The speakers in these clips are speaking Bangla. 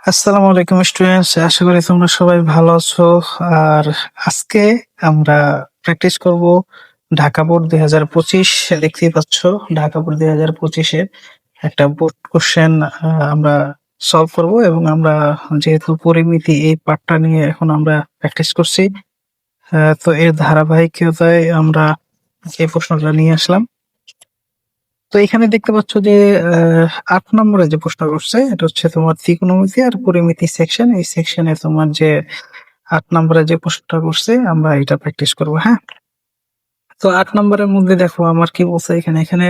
আসসালামু আলাইকুম স্টুডেন্টস, আশা করি তোমরা সবাই ভালো আছো। আর আজকে আমরা প্র্যাকটিস করব ঢাকা বোর্ড 2025। দেখতেই পাচ্ছ ঢাকা বোর্ড 2025 এর একটা বোর্ড কোশ্চেন আমরা সলভ করব এবং আমরা যেহেতু পরিমিতি এই পার্টটা নিয়ে এখন আমরা প্র্যাকটিস করছি, তো এর ধারাবাহিকতায় আমরা এই প্রশ্নটা নিয়ে আসলাম। তো এখানে দেখতে পাচ্ছ যে ৮ নম্বরে যে প্রশ্ন করছে এটা হচ্ছে তোমার ত্রিকোণমিতি আর পরিমিতি সেকশন। এই সেকশনে তোমার যে ৮ নম্বরে যে প্রশ্নটা করছে আমরা এটা প্র্যাকটিস করব, হ্যাঁ? তো ৮ নম্বরের মধ্যে দেখো আমার কি বলছে এখানে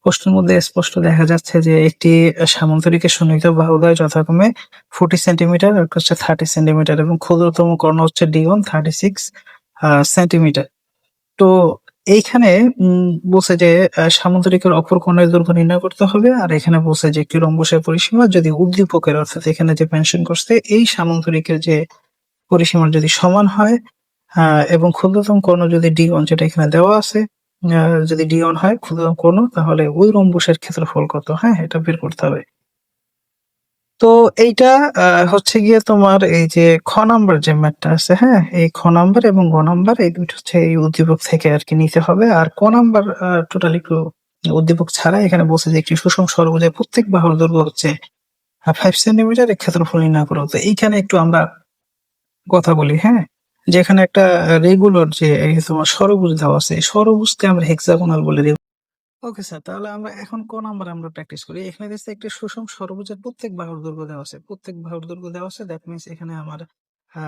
প্রশ্নের মধ্যে স্পষ্ট দেখা যাচ্ছে যে একটি সামান্তরিকের সন্নিহিত বাহুদ্বয় যথাক্রমে 40 সেন্টিমিটার আর হচ্ছে 30 সেন্টিমিটার এবং ক্ষুদ্রতম কর্ণ হচ্ছে D1 36 সেন্টিমিটার। তো এইখানে বলছে যে সামান্তরিকের অপর কোণের দৈর্ঘ্য নির্ণয় করতে হবে। আর এখানে বলছে যে একটি রম্বসের পরিসীমা যদি উদ্দীপকের অর্থাৎ এখানে যে মেনশন করছে এই সামান্তরিকের যে পরিসীমার যদি সমান হয় এবং ক্ষুদ্রতম কর্ণ যদি D1 যেটা এখানে দেওয়া আছে, যদি D1 হয় ক্ষুদ্রতম কর্ণ, তাহলে ওই রম্বসের ক্ষেত্রফল কত, হ্যাঁ? এটা বের করতে হবে। তো এইটা হচ্ছে গিয়ে তোমার এই যে খ নাম্বার যে ম্যাথটা আছে, হ্যাঁ? এই খ নাম্বার এবং গ নাম্বার এই দুটো হচ্ছে এই উদ্দীপক থেকে আরকি নিতে হবে। আর ক নাম্বার টোটালি একটু উদ্দীপক ছাড়া এখানে বলছে যে একটি সুষম ষড়ভুজের প্রত্যেক বাহুর দৈর্ঘ্য হচ্ছে 5 সেন্টিমিটার, এর ক্ষেত্রফল নির্ণয় করো। তো এইখানে একটু আমরা কথা বলি, হ্যাঁ? যে এখানে একটা রেগুলার যে এই তোমার ষড়ভুজ দেওয়া আছে, এই ষড়ভুজকে আমরা হেক্সাগোনাল বলে দেব। ওকে স্যার, তাহলে আমরা এখন ক নাম্বার আমরা প্র্যাকটিস করি। এখানে দিচ্ছে একটি সুষম ষড়ভুজের প্রত্যেক বাহুর দৈর্ঘ্য দেওয়া আছে। প্রত্যেক বাহুর দৈর্ঘ্য দেওয়া আছে। দ্যাট মিনস এখানে আমার আ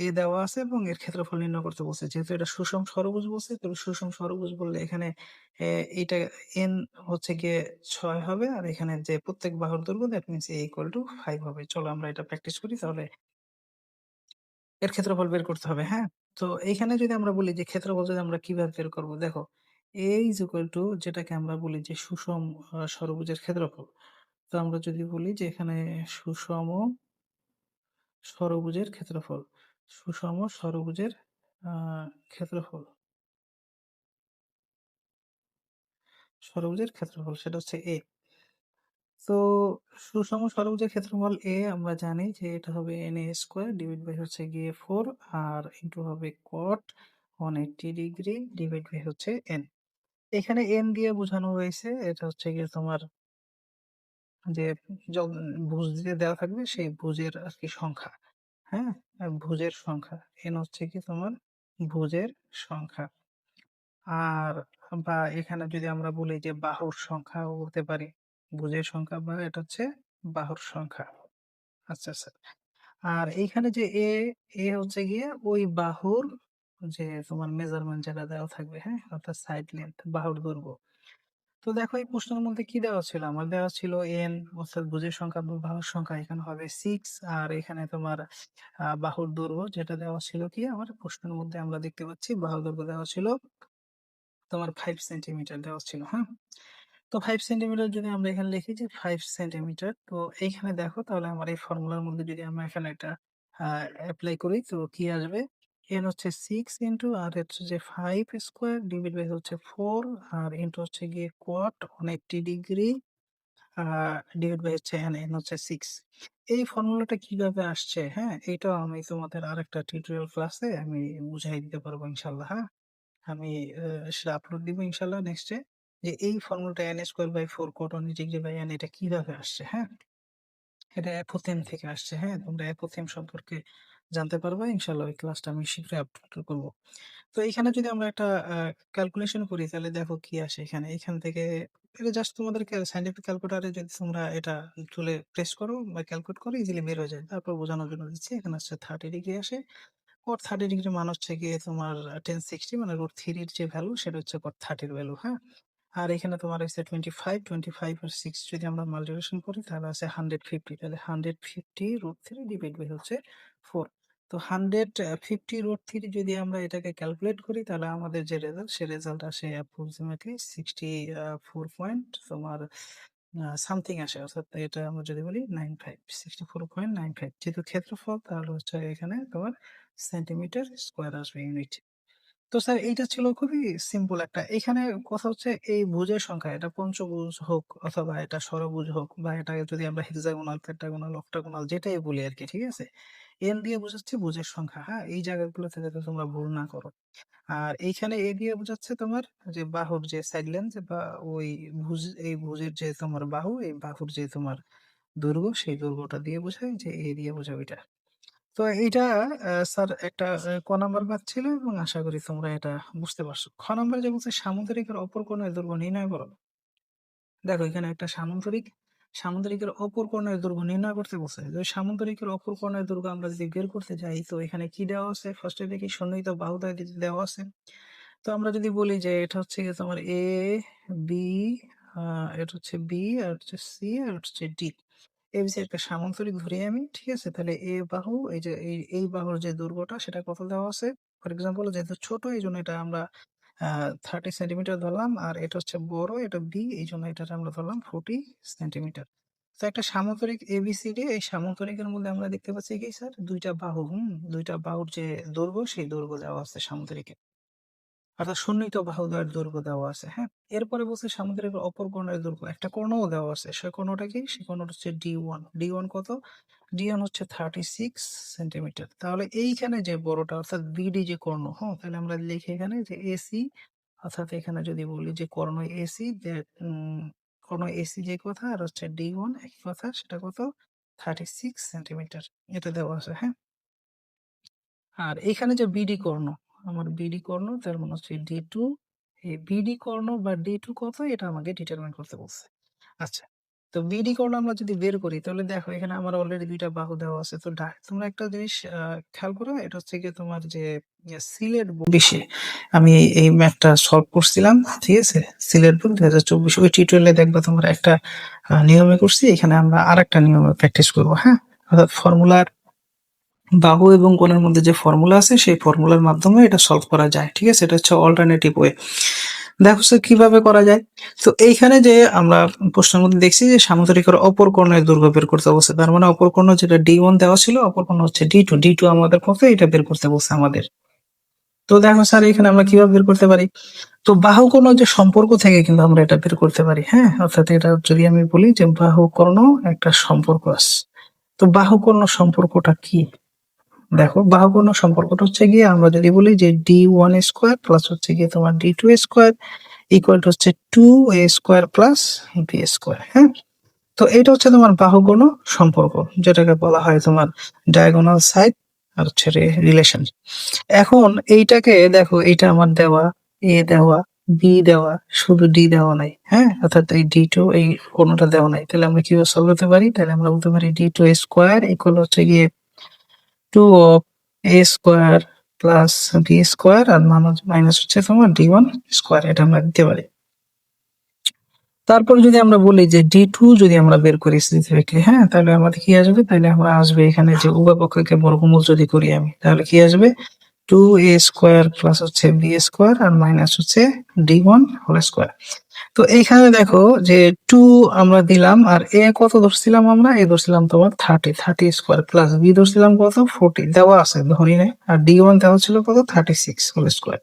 এ দেওয়া আছে এবং এর ক্ষেত্রফল নির্ণয় করতে বলছে। যেহেতু এটা সুষম ষড়ভুজ বলছে, তো সুষম ষড়ভুজ বললে এখানে এইটা n হচ্ছে গিয়ে ৬ হবে। আর এখানে যে প্রত্যেক বাহুর দৈর্ঘ্য that means a equal to 5 হবে। চলো আমরা এটা প্র্যাকটিস করি, তাহলে এর ক্ষেত্রফল বের করতে হবে, হ্যাঁ? তো এইখানে যদি আমরা বলি যে ক্ষেত্রফল যদি আমরা কিভাবে বের করব? দেখো, A is equal to যেটাকে আমরা বলি যে সুষম ষড়ভুজের ক্ষেত্রফল। তো আমরা যদি বলি যে এখানে সুষম ষড়ভুজের ক্ষেত্রফল, সুষম ষড়ভুজের আ ক্ষেত্রফল, ষড়ভুজের ক্ষেত্রফল সেটা হচ্ছে A। তো সুষম ষড়ভুজের ক্ষেত্রফল A আমরা জানি যে এটা হবে NA স্কয়ার ডিভাইড বাই হচ্ছে গিয়ে 4 আর ইনটু হবে cot 180 ডিগ্রি ডিভাইড বাই হচ্ছে n। এখানে n দিয়ে বোঝানো হয়েছে এটা হচ্ছে গিয়ে তোমার যে ভুজ দিয়ে দেওয়া থাকবে সেই ভুজের আরকি সংখ্যা। হ্যাঁ? ভুজের সংখ্যা। n হচ্ছে কি তোমার ভুজের সংখ্যা। আর বা এখানে যদি আমরা বলি যে বাহুর সংখ্যাও বলতে পারি। ভুজের সংখ্যা বা এটা হচ্ছে বাহুর সংখ্যা। আচ্ছা, আচ্ছা। আর এইখানে যে a হচ্ছে গিয়ে ওই বাহুর যে তোমার মেজারমেন্ট যেটা দেওয়া থাকবে, হ্যাঁ? অর্থাৎ সাইড লেংথ, বাহুর দৈর্ঘ্য। তো দেখো এই প্রশ্নের মধ্যে কি দেওয়া ছিল? আমার দেওয়া ছিল n অর্থাৎ ভুজের সংখ্যা বা বাহুর সংখ্যা এখানে হবে 6। আর এখানে তোমার বাহুর দৈর্ঘ্য যেটা দেওয়া ছিল কি আমার প্রশ্নের মধ্যে আমরা দেখতে পাচ্ছি বাহুর দৈর্ঘ্য দেওয়া ছিল তোমার 5 সেন্টিমিটার দেওয়া ছিল, হ্যাঁ? তো 5 সেন্টিমিটার যদি আমরা এখানে লিখি যে 5 সেন্টিমিটার, তো এইখানে দেখো তাহলে আমার এই ফর্মুলার মধ্যে যদি আমরা এখানে একটা এপ্লাই করি তো কি আসবে? n হচ্ছে 6 ইনটু আর হচ্ছে যে 5 স্কয়ার ডিভাইড বাই হচ্ছে 4 আর ইনটু হচ্ছে গিয়ে cot 180 ডিগ্রি আ ডিভাইড বাই হচ্ছে n হচ্ছে 6। এই ফর্মুলাটা কিভাবে আসছে, হ্যাঁ? এটাও আমি তোমাদের আরেকটা টিউটোরিয়াল ক্লাসে আমি বুঝাই দিতে পারবো ইনশাআল্লাহ, হ্যাঁ? আমি সেটা আপলোড দিব ইনশাআল্লাহ নেক্সটে, যে এই ফর্মুলাটা n square by 4 cot 180 degree by n এটা কিভাবে আসছে, হ্যাঁ? এটা অ্যাপোথেম থেকে আসছে, হ্যাঁ? তোমরা অ্যাপোথেম সম্পর্কে জানতে পারবা ইনশাআল্লাহ, ওই ক্লাসটা আমি শীঘ্রই আপলোড করব। তো এখানে যদি আমরা একটা ক্যালকুলেশন করি তাহলে দেখো কি আসে এখানে। এখান থেকে এটা জাস্ট তোমাদেরকে সায়েন্টিফিক ক্যালকুলেটরে যদি তোমরা এটা টুলে প্রেস করো বা ক্যালকুলেট করো ইজিলি বের হয়ে যায়। তারপর বোঝানোর জন্য দিচ্ছি। এখানে হচ্ছে 30 ডিগ্রি আসে। cot 30 ডিগ্রি মান হচ্ছে গিয়ে তোমার 1060 মানে √3 এর যে ভ্যালু সেটা হচ্ছে cot 30 এর ভ্যালু, হ্যাঁ? আর এখানে তোমার হচ্ছে 25 আর 6 যদি আমরা মাল্টিপ্লিকেশন করি তাহলে আছে 150। তাহলে 150 √3 ডিভাইড বাই হচ্ছে 4। তো 150 √3 যদি আমরা এটাকে ক্যালকুলেট করি তাহলে আমাদের যে রেজাল্ট সে রেজাল্ট আসে অ্যাপ্রক্সিমেটলি 64 পয়েন্ট তোমার সামথিং আসে। অর্থাৎ এটা আমরা যদি বলি 95 64.95 যেহেতু ক্ষেত্রফল তাহলে হচ্ছে এখানে তোমার সেন্টিমিটার স্কয়ার আসবে ইউনিট। তো স্যার এইটা ছিল খুবই সিম্পল একটা। এখানে কথা হচ্ছে এই ভুজের সংখ্যা এটা পঞ্চভুজ হোক অথবা এটা ষড়ভুজ হোক বা এটাকে যদি আমরা হেক্সাগোনাল, পেন্টাগোনাল, অক্টাগোনাল যেটাই বলি আরকি, ঠিক আছে? এন দিয়ে বোঝাচ্ছে ভুজের সংখ্যা, হ্যাঁ? এই জায়গাগুলোতে যাতে তোমরা ভুল না করো। আর এইখানে এ দিয়ে বোঝাচ্ছে তোমার যে বাহুর যে সাইড লেন্থ বা ওই ভুজ এই ভুজের যে তোমার বাহু, এই বাহুর যে তোমার দৈর্ঘ্য সেই দৈর্ঘ্যটা দিয়ে বোঝায় যে এ দিয়ে বোঝায় ওইটা। তো এইটা স্যার একটা ক নাম্বার ম্যাথ ছিল এবং আশা করি তোমরা এটা বুঝতে পারছো। খ নাম্বারে যে বলছে সামুদ্রিকের অপর কোণের দৈর্ঘ্য নির্ণয় করো। দেখো এখানে একটা সামুদ্রিকের অপর কোণের দৈর্ঘ্য নির্ণয় করতে বলছে। যদি সামুদ্রিকের অপর কোণের দৈর্ঘ্য আমরা যদি বের করতে যাই তো এখানে কি দেওয়া আছে? ফার্স্টে দেখি সন্নিহিত বাহুদ্বয় দেওয়া আছে। তো আমরা যদি বলি যে এটা হচ্ছে গিয়ে তোমার এ, বি, এটা হচ্ছে বি, আর হচ্ছে সি, আর হচ্ছে ডি। এবিসি একটা সামান্তরিক ধরি আমি, ঠিক আছে? তাহলে এ বাহু এই যে এই বাহুর যে দৈর্ঘ্যটা সেটা কত দেওয়া আছে? ফর এক্সাম্পল যেহেতু ছোট এইজন্য এটা আমরা 30 সেন্টিমিটার ধরলাম, আর এটা হচ্ছে বড়, এটা বি, এইজন্য এটাকে আমরা ধরলাম 40 সেন্টিমিটার। তো একটা সামান্তরিক এবিসিডি, এই সামান্তরিকের মধ্যে আমরা দেখতে পাচ্ছি কি স্যার? ২ টা বাহু, দুইটা বাহুর যে দৈর্ঘ্য সেই দৈর্ঘ্য দেওয়া আছে সামান্তরিকে। অর্থাৎ সন্নিহিত বাহুদ্বয়ের দৈর্ঘ্য দেওয়া আছে, হ্যাঁ? এরপরে বলছে সামুদ্রিকের অপর কোণের দৈর্ঘ্য। একটা কর্ণও দেওয়া আছে। সে কর্ণটা কি? সে কর্ণটা হচ্ছে D1. D1 কত? D1 হচ্ছে 36 সেন্টিমিটার। তাহলে এইখানে যে বড়টা অর্থাৎ BD যে কর্ণ, হ্যাঁ? তাহলে আমরা লিখি এখানে যে AC, অর্থাৎ এখানে যদি বলি যে কর্ণ AC কর্ণ AC যে কথা আর হচ্ছে D1 একই কথা, সেটা কত? 36 সেন্টিমিটার। এটা দেওয়া আছে, হ্যাঁ? আর এইখানে যে বিডি কর্ণ, আমার বিডি কর্ণ তার মানে হচ্ছে D2, এই বিডি কর্ণ বা D2 কত এটা আমাকে ডিটারমাইন করতে বলছে। আচ্ছা, তো বিডি কর্ণ আমরা যদি বের করি তাহলে দেখো এখানে আমার অলরেডি ২ টা বাহু দেওয়া আছে। তো তোমরা একটা জিনিস খেয়াল করো, এটা হচ্ছে গিয়ে তোমার যে সিলেট বোর্ড ২০ আমি এই ম্যাথটা সলভ করছিলাম, ঠিক আছে? সিলেট বোর্ড ২০২৪ ওই টিউটোরিয়ালে দেখবা তোমরা একটা নিয়মে করছি। এখানে আমরা আরেকটা নিয়মে প্র্যাকটিস করব, হ্যাঁ? অর্থাৎ ফর্মুলার বাহু এবং কোণের মধ্যে যে ফর্মুলা আছে সেই ফর্মুলার মাধ্যমে এটা সলভ করা যায়, ঠিক আছে? এটা হচ্ছে অল্টারনেটিভ ওয়ে। দেখো স্যার কিভাবে করা যায়। তো এইখানে যে আমরা প্রশ্নের মধ্যে দেখছি যে সামুদ্রিকের অপর কোণের দৈর্ঘ্য বের করতে বলছে, তার মানে অপর কোণ যেটা D1 দেওয়া ছিল, অপর কোণ হচ্ছে D2 আমাদের কত এটা বের করতে বলছে আমাদের। তো দেখো স্যার এখানে আমরা কিভাবে বের করতে পারি? তো বাহু কোণ যে সম্পর্ক থেকে কিন্তু আমরা এটা বের করতে পারি, হ্যাঁ? অর্থাৎ এটা যদি আমি বলি যে বাহু কোণ একটা সম্পর্ক আছে। তো বাহু কোণ সম্পর্কটা কি? দেখো বাহুকর্ণ সম্পর্কটা হচ্ছে গিয়ে আমরা যদি বলি যে D1 স্কোয়ার প্লাস হচ্ছে গিয়ে তোমার D2 স্কোয়ার ইকুয়াল টু হচ্ছে 2A square plus B square, হ্যাঁ? তো এটা হচ্ছে তোমার বাহুকর্ণ সম্পর্ক, যেটাকে বলা হয় তোমার ডায়াগোনাল সাইড আর হচ্ছে রিলেশন। এখন এইটাকে দেখো, এইটা আমার দেওয়া, A দেওয়া, B দেওয়া, শুধু D দেওয়া নাই, হ্যাঁ? অর্থাৎ এই D2 এই কোণটা দেওয়া নাই। তাহলে আমরা কিভাবে সলভ করতে পারি? তাহলে আমরা বলতে পারি D2 স্কোয়ার ইকুয়াল হচ্ছে গিয়ে 2 of a square plus b square আর মাইনাস হচ্ছে তোমার d1 স্কোয়ার, এটা আমরা দিতে পারি। তারপর যদি আমরা বলি যে d2 যদি আমরা বের করি c থেকে, হ্যাঁ, তাহলে আমাদের কি আসবে? তাহলে আমরা আসবে এখানে যে উভয় পক্ষকে বর্গমূল যদি করি আমি, তাহলে কি আসবে? 2a স্কোয়ার প্লাস হচ্ছে b স্কোয়ার আর মাইনাস হচ্ছে d1 হোল স্কোয়ার। তো এইখানে দেখো যে 2 আমরা দিলাম, আর এ কত ধরছিলাম আমরা? এ ধরছিলাম তোমার 30 স্কোয়ার প্লাস বি ধরছিলাম কত? 40 দেওয়া আছে, ধরি নাই। আর D1 দেওয়া ছিল কত? 36 হোল স্কোয়ার।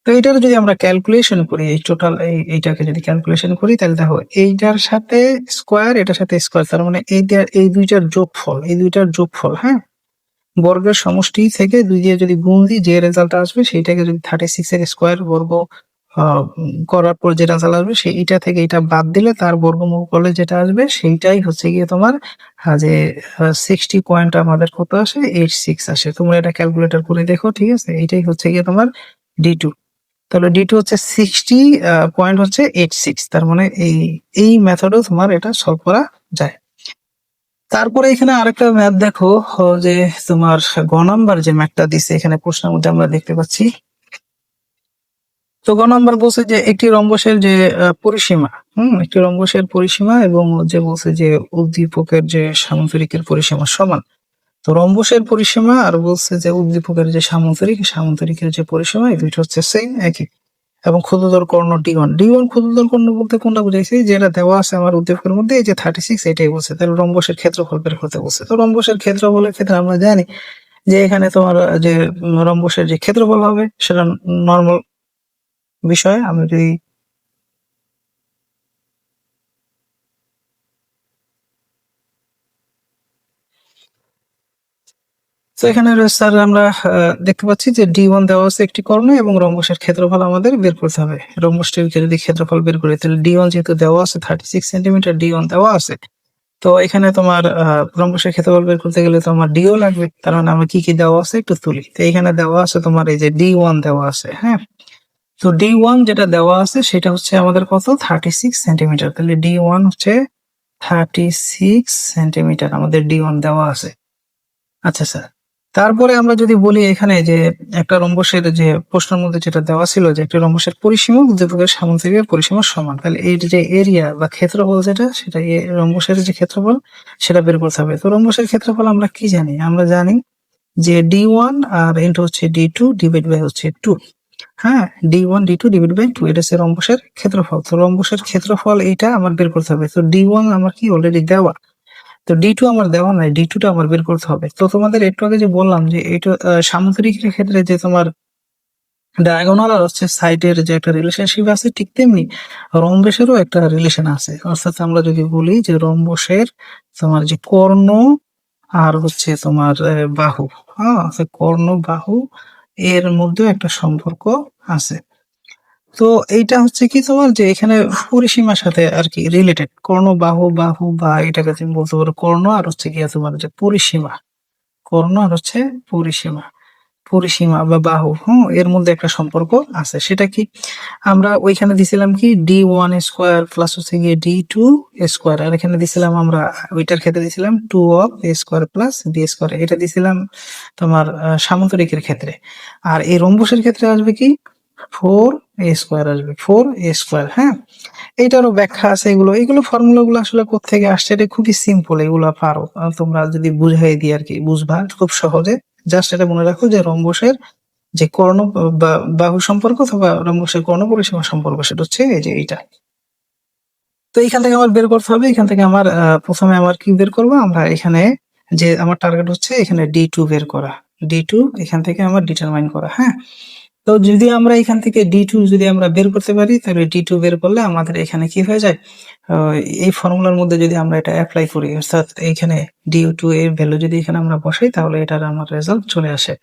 তো এটার যদি আমরা ক্যালকুলেশন করি, এই টোটাল এইটাকে যদি ক্যালকুলেশন করি তাহলে দেখো এইটার সাথে স্কোয়ার, এটার সাথে স্কোয়ার, তার মানে এই দুইটার যোগফল, হ্যাঁ? বর্গের সমষ্টি থেকে 2 দিয়ে যদি গুণ দিই যে রেজাল্ট আসবে সেইটাকে যদি 36 এর স্কোয়ার বর্গ করার পর যে রেজাল্ট আসবে সেইটা থেকে এটা বাদ দিলে তার বর্গমূল করলে যেটা আসবে সেইটাই হচ্ছে গিয়ে তোমার যে 60 পয়েন্ট আমাদের কত আসে? 86 আসে। তোমরা এটা ক্যালকুলেটর করে দেখো, ঠিক আছে? এইটাই হচ্ছে গিয়ে তোমার D2। তাহলে D2 হচ্ছে 60 পয়েন্ট হচ্ছে 86, তার মানে এই মেথডেও তোমার এটা সলভ করা যায়। তারপরে এখানে আরেকটা ম্যাথ দেখো, যে তোমার গ নাম্বার যে ম্যাথটা দিছে এখানে প্রশ্নের মধ্যে আমরা দেখতে পাচ্ছি। তো গ নাম্বার বলছে যে একটি রম্বসের যে পরিসীমা, একটি রম্বসের পরিসীমা এবং যে বলছে যে উদ্দীপকের যে সামান্তরিকের পরিসীমা সমান। তো রম্বসের পরিসীমা আর বলছে যে উদ্দীপকের যে সামান্তরিকের যে পরিসীমা, এই দুইটা হচ্ছে সেম, একই। এবং ক্ষুদ্রতর কর্ণ D1 ক্ষুদ্রতর কর্ণ বলতে কোনটা বুঝাইছে? যেটা দেওয়া আছে আমার উদ্দীপকের মধ্যে, এই যে 36 এটাই বলছে। তাহলে রম্বসের ক্ষেত্রফল বের করতে বলছে। তো রম্বসের ক্ষেত্রফলের ক্ষেত্রে আমরা জানি যে এখানে তোমার যে রম্বসের যে ক্ষেত্রফল হবে সেটা নর্মাল বিষয়। আমি যদি তো এখানে স্যার আমরা দেখতে পাচ্ছি যে D1 দেওয়া আছে একটি কর্ণ এবং রম্বসের ক্ষেত্রফল আমাদের বের করতে হবে। রম্বসটিকে যদি ক্ষেত্রফল বের করি তাহলে D1 যেহেতু দেওয়া আছে 36 সেন্টিমিটার, D1 দেওয়া আছে। তো এখানে তোমার রম্বসের ক্ষেত্রফল বের করতে গেলে তোমার ডিও লাগবে। তার মানে আমরা কি কি দেওয়া আছে একটু তুলি। তো এখানে দেওয়া আছে তোমার এই যে D1 দেওয়া আছে, হ্যাঁ। তো D1 যেটা দেওয়া আছে সেটা হচ্ছে আমাদের কত, 36 সেন্টিমিটার। তাহলে D1 হচ্ছে 36 সেন্টিমিটার আমাদের D1 দেওয়া আছে। আচ্ছা স্যার, তারপরে আমরা যদি বলি এখানে যে একটা রম্বসের যে প্রশ্নের মধ্যে যেটা দেওয়া ছিল যে একটা রম্বসের পরিসীমা উদ্দীপকের সামুদ্রিকের পরিসীমার সমান, তাহলে এই যে এরিয়া বা ক্ষেত্রফল যেটা সেটা রম্বসের যে ক্ষেত্রফল সেটা বের করতে হবে। তো রম্বসের ক্ষেত্রফল আমরা কি জানি, আমরা জানি যে D1 আর ইন্টু হচ্ছে D2 ডিভাইড বাই হচ্ছে 2। হ্যাঁ, D1 D2 ডিভাইড বাই 2 এটা হচ্ছে রম্বসের ক্ষেত্রফল। তো রম্বসের ক্ষেত্রফল এইটা আমার বের করতে হবে। তো D1 আমার কি অলরেডি দেওয়া, তো D2 আমার দেওয়া নাই, D2 টা আমার বের করতে হবে। তো তোমাদের একটু আগে যে বললাম যে এটা সামুদ্রিকের ক্ষেত্রে যে তোমার ডায়াগোনাল আর হচ্ছে সাইডের যে একটা রিলেশনশিপ আছে, ঠিক তেমনি রম্বসেরও একটা রিলেশন আছে। অর্থাৎ আমরা যদি বলি যে রম্বসের তোমার যে কর্ণ আর হচ্ছে তোমার বাহু, হ্যাঁ, কর্ণ বাহু এর মধ্যে একটা সম্পর্ক আছে। তো এইটা হচ্ছে কি তোমার যে এখানে পরিসীমার সাথে আর কি রিলেটেড, কর্ণ বাহু, বাহু বা এটাকে তুমি বলতে পারো কর্ণ আর হচ্ছে কি তোমার যে পরিসীমা, কর্ণ আর হচ্ছে পরিসীমা, পরিসীমা বা বাহু, এর মধ্যে একটা সম্পর্ক আছে। সেটা কি, আমরা ওইখানে দিছিলাম কি D1 স্কোয়ার প্লাস হচ্ছে গিয়ে D2 স্কোয়ার, আর এখানে দিছিলাম আমরা ওইটার ক্ষেত্রে দিছিলাম 2 of a square plus b square, এটা দিছিলাম তোমার সামান্তরিকের ক্ষেত্রে। আর এই রম্বসের ক্ষেত্রে আসবে কি 4a স্কোয়ার, আসবে 4a স্কোয়ার। হ্যাঁ, এইটারও ব্যাখ্যা আছে, এগুলো এগুলো ফর্মুলা গুলো আসলে কোত্থেকে আসছে এটা খুবই সিম্পল, এগুলো পারো তোমরা যদি বুঝাই দিই আর কি, বুঝবা খুব সহজে। জাস্ট এটা মনে রাখো যে রম্বসের যে কর্ণ বা বাহু সম্পর্ক অথবা রম্বসের কর্ণ পরিসীমা সম্পর্ক সেটা হচ্ছে এই যে এইটা। তো এইখান থেকে আমার বের করতে হবে, এখান থেকে আমার প্রথমে আমার কি বের করবো, আমরা এখানে যে আমার টার্গেট হচ্ছে এখানে D2 বের করা, D2 এখান থেকে আমার ডিটারমাইন করা। হ্যাঁ, তো যদি আমরা এখান থেকে D2 যদি আমরা বের করতে পারি তাহলে D2 বের করলে আমাদের এখানে কি হয়ে যায়, আহ, এই ফর্মুলার মধ্যে যদি আমরা এটা অ্যাপ্লাই করি অর্থাৎ এইখানে D2 এর ভ্যালু যদি এখানে আমরা বসাই তাহলে এটার আমার রেজাল্ট চলে আসে।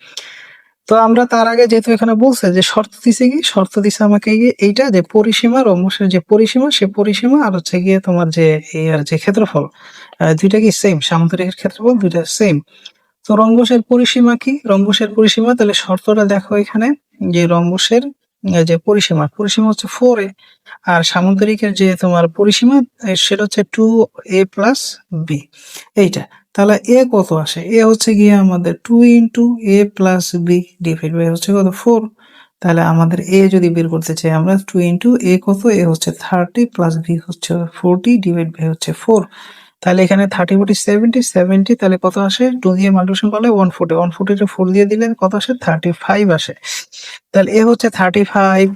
তো আমরা তার আগে যেহেতু এখানে বলছে যে শর্ত দিছে, কি শর্ত দিছে আমাকে গিয়ে এইটা যে পরিসীমা, রম্বসের যে পরিসীমা সে পরিসীমা আর হচ্ছে গিয়ে তোমার যে এর যে ক্ষেত্রফল, দুইটা কি সেম, সামুদ্রিকের ক্ষেত্রফল দুইটা সেম। তো রম্বসের পরিসীমা কি, রম্বসের পরিসীমা তাহলে শর্তটা দেখো এখানে যে রম্বসের যে পরিসীমা, পরিসীমা হচ্ছে 4a, আর সামুদ্রিকের যে তোমার পরিসীমা সেটা হচ্ছে 2a প্লাস b, এইটা। তাহলে এ কত আসে, এ হচ্ছে গিয়ে আমাদের 2 into a plus b divide by হচ্ছে কত 4। তাহলে আমাদের এ যদি বের করতে চাই আমরা 2 ইন্টু এ কত, এ হচ্ছে 30 প্লাস b হচ্ছে 40 ডিভাইড বাই হচ্ছে 4। তাহলে এখানে 30 40 70 তাহলে কত আসে, 2 দিয়ে মাল্টিপ্লিকেশন করলে 140, 140 টা 4 দিয়ে দিলে কত আসে 35 আসে। তাহলে এ হচ্ছে 35,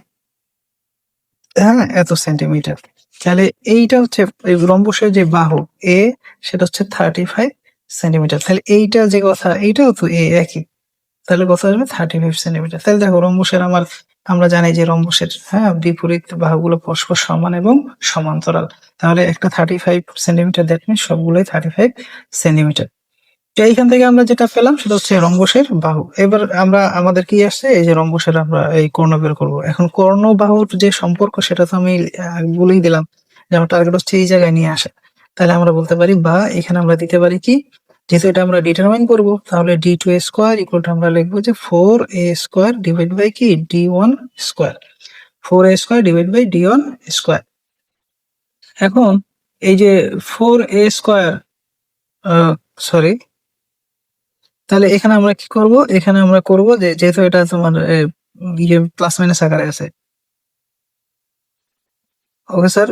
হ্যাঁ, এত সেন্টিমিটার। তাহলে এইটা হচ্ছে এই রম্বসের যে বাহু এ সেটা হচ্ছে 35 সেন্টিমিটার। তাহলে এইটা যে কথা এইটাও তো এ একই, তাহলে কত আসবে 35 সেন্টিমিটার। তাহলে দেখো রম্বসের আমার, আমরা জানি যে রম্বসের বিপরীত বাহুগুলো পরস্পর সমান এবং সমান্তরাল। তাহলে একটা 35 সেন্টিমিটার, দ্যাট মিনস সবগুলোই 35 সেন্টিমিটার। তো এইখান থেকে আমরা যেটা পেলাম সেটা হচ্ছে রম্বসের বাহু। এবার আমরা আমাদের কি আসছে এই যে রম্বসের আমরা এই কর্ণ বের করবো। এখন কর্ণ বাহুর যে সম্পর্ক সেটা তো আমি বলেই দিলাম যে আমার টার্গেট হচ্ছে এই জায়গায় নিয়ে আসা। তাহলে আমরা বলতে পারি বা এখানে আমরা দিতে পারি কি, যেহেতু এটা আমরা ডিটারমাইন করব তাহলে D2 স্কোয়ার ইকুয়াল টু আমরা লিখবো যে 4a স্কোয়ার ডিভাইড বাই কি D1 square, 4a square divide by D1 square. এখন এই যে 4a স্কোয়ার, সরি, তাহলে এখানে আমরা কি করব, এখানে আমরা করব যে যেহেতু এটা তোমার ইয়ে প্লাস মাইনাস আকারে আছে, ওকে স্যার,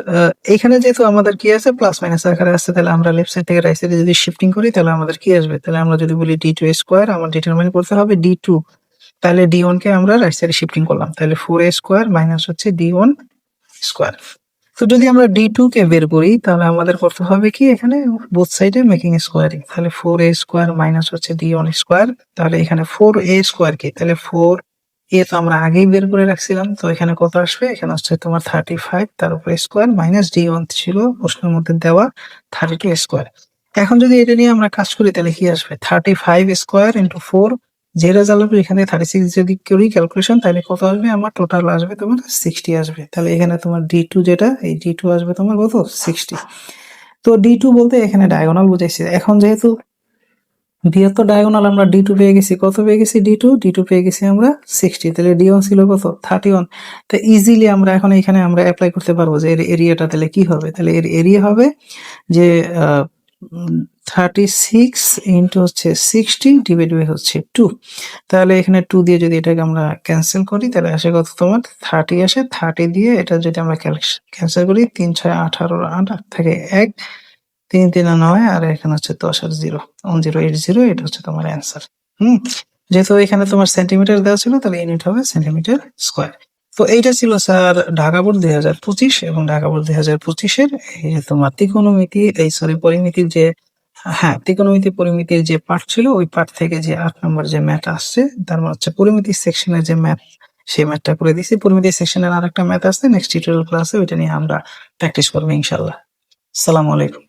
এখানে যেহেতু আমাদের কি আছে প্লাস মাইনাস আকারে আছে, তাহলে আমরা লেফট সাইড থেকে রাইট সাইডে যদি শিফটিং করি তাহলে আমাদের কি আসবে, তাহলে আমরা যদি বলি D2 স্কোয়ার, আমার ডিটারমাইন করতে হবে D2, তাহলে D1 কে আমরা রাইট সাইডে শিফটিং করলাম, তাহলে 4a স্কোয়ার মাইনাস হচ্ছে D1 স্কোয়ার। তো যদি আমরা D2 কে বের করি তাহলে আমাদের করতে হবে কি এখানে বোথ সাইডে মেকিং স্কোয়ারিং। তাহলে 4a স্কোয়ার মাইনাস হচ্ছে D1 স্কোয়ার। তাহলে এখানে 4a স্কোয়ার কি? তাহলে 4a তো আমরা আগেই বের করে রাখছিলাম। তো এখানে কত আসবে? এখানে হচ্ছে তোমার 35 তার উপরে স্কোয়ার মাইনাস D1 ছিল প্রশ্নের মধ্যে দেওয়া 32 স্কোয়ার। এখন যদি এটা নিয়ে আমরা কাজ করি তাহলে কি আসবে? 35 স্কোয়ার ইন্টু 4, যে রেজাল্ট হবে এখানে 36 যদি করি ক্যালকুলেশন তাহলে কত আসবে? আমার টোটাল আসবে তোমার 60 আসবে। তাহলে এখানে তোমার D2 যেটা, এই D2 আসবে তোমার কত? 60। তো D2 বলতে এখানে ডায়াগোনাল বুঝাইছি। এখন যেহেতু বৃহত্তর ডায়াগোনাল আমরা D2 পেয়ে গেছি, কত পেয়ে গেছি? D2 পেয়ে গেছি আমরা 60। তাহলে D1 ছিল কত? 31। তো ইজিলি আমরা এখন এখানে আমরা অ্যাপ্লাই করতে পারবো যে এর এরিয়াটা তাহলে কি হবে? তাহলে এর এরিয়া হবে যে 36 ইন্টু হচ্ছে 60 ডিভাইড বাই হচ্ছে 2। তাহলে এখানে 2 দিয়ে যদি এটাকে আমরা ক্যান্সেল করি তাহলে আসে কত তোমার? 30 আসে। 30 দিয়ে এটা যদি আমরা ক্যান্সেল করি 3 6 18 8 8 থেকে 1, 3 3 9 আর এখানে হচ্ছে 10 আর 0 1080, এটা হচ্ছে তোমার অ্যান্সার। হুম, যেহেতু এখানে তোমার সেন্টিমিটার দেওয়া ছিল তাহলে ইউনিট হবে সেন্টিমিটার স্কোয়ার। তো এইটা ছিল স্যার ঢাকা বোর্ড 2025 এবং ঢাকা বোর্ড 2025-এর এই যে তোমার ত্রিকোণমিতি এই সরি পরিমিতির যে, হ্যাঁ ত্রিকোণমিতি পরিমিতির যে পার্ট ছিল ওই পার্ট থেকে যে 8 নম্বর যে ম্যাথ আসছে তার মানে হচ্ছে পরিমিতি সেকশনের যে ম্যাথ, সেই ম্যাথটা করে দিছি। পরিমিতি সেকশনের আরেকটা ম্যাথ আসছে নেক্সট টিউটোরিয়াল ক্লাসে, ওইটা নিয়ে আমরা প্র্যাকটিস করবো ইনশাল্লাহ। আসসালামু আলাইকুম।